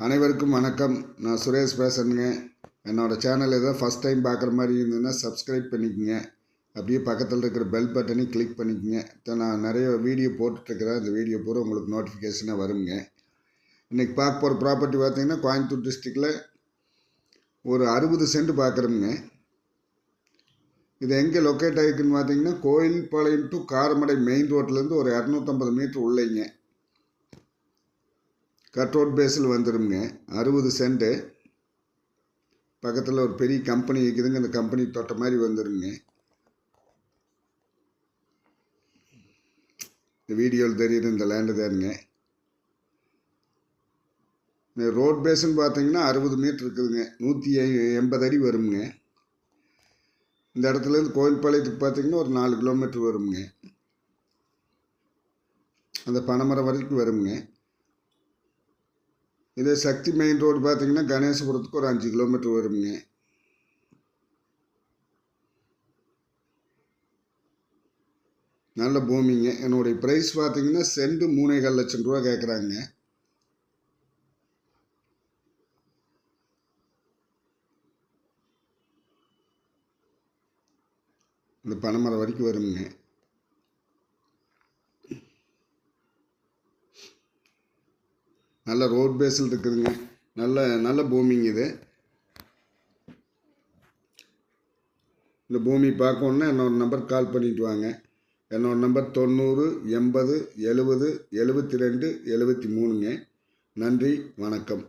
அனைவருக்கும் வணக்கம். நான் சுரேஷ் பேசுகிறேங்க. என்னோடய சேனல் ஏதாவது ஃபஸ்ட் டைம் பார்க்குற மாதிரி இருந்ததுன்னா சப்ஸ்கிரைப் பண்ணிக்கோங்க. அப்படியே பக்கத்தில் இருக்கிற பெல் பட்டனையும் கிளிக் பண்ணிக்கோங்க. நான் நிறைய வீடியோ போட்டுட்ருக்கிறேன். அந்த வீடியோ பூரா உங்களுக்கு நோட்டிஃபிகேஷனாக வருங்க. இன்றைக்கி பார்க்க போகிற ப்ராப்பர்ட்டி பார்த்திங்கன்னா கோயம்புத்தூர் டிஸ்ட்ரிக்டில் ஒரு 60 சென்ட் பார்க்குறோமுங்க. இது எங்கே லொக்கேட் ஆகிருக்குன்னு பார்த்தீங்கன்னா கோயில்பாளையம் டு காரமடை மெயின் ரோட்லேருந்து ஒரு 250 மீட்ரு உள்ளேங்க. கட் ரோட் பேஸில் வந்துடுங்க. 60 சென்ட்டு. பக்கத்தில் ஒரு பெரிய கம்பெனி இருக்குதுங்க. அந்த கம்பெனி தொட்ட மாதிரி வந்துடுங்க. இந்த வீடியோவில் தெரியுது இந்த லேண்டு தானுங்க. இந்த ரோட் பேஸுன்னு பார்த்தீங்கன்னா 60 மீட்ரு இருக்குதுங்க. 180 அடி வருங்க. இந்த இடத்துலேருந்து கோயில்பாளையத்துக்கு பார்த்தீங்கன்னா ஒரு 4 கிலோமீட்டர் வருங்க. அந்த பனைமரம் வரைக்கும் வருங்க. இதே சக்தி மெயின் ரோடு பார்த்தீங்கன்னா கணேசபுரத்துக்கு ஒரு 5 கிலோமீட்டர் வருங்க. நல்ல பூமிங்க. என்னுடைய ப்ரைஸ் பார்த்தீங்கன்னா சென்ட் 3,4 லட்சம் ரூபா கேட்குறாங்க. இந்த பனைமரம் வரைக்கும் வருங்க. நல்ல ரோட் பேஸில் இருக்குதுங்க. நல்ல பூமிங்க இது. இந்த பூமி பார்க்கணுன்னா என்னோட நம்பருக்கு கால் பண்ணிட்டு வாங்க. என்னோடய நம்பர் 90 80 70 72 73ங்க. நன்றி, வணக்கம்.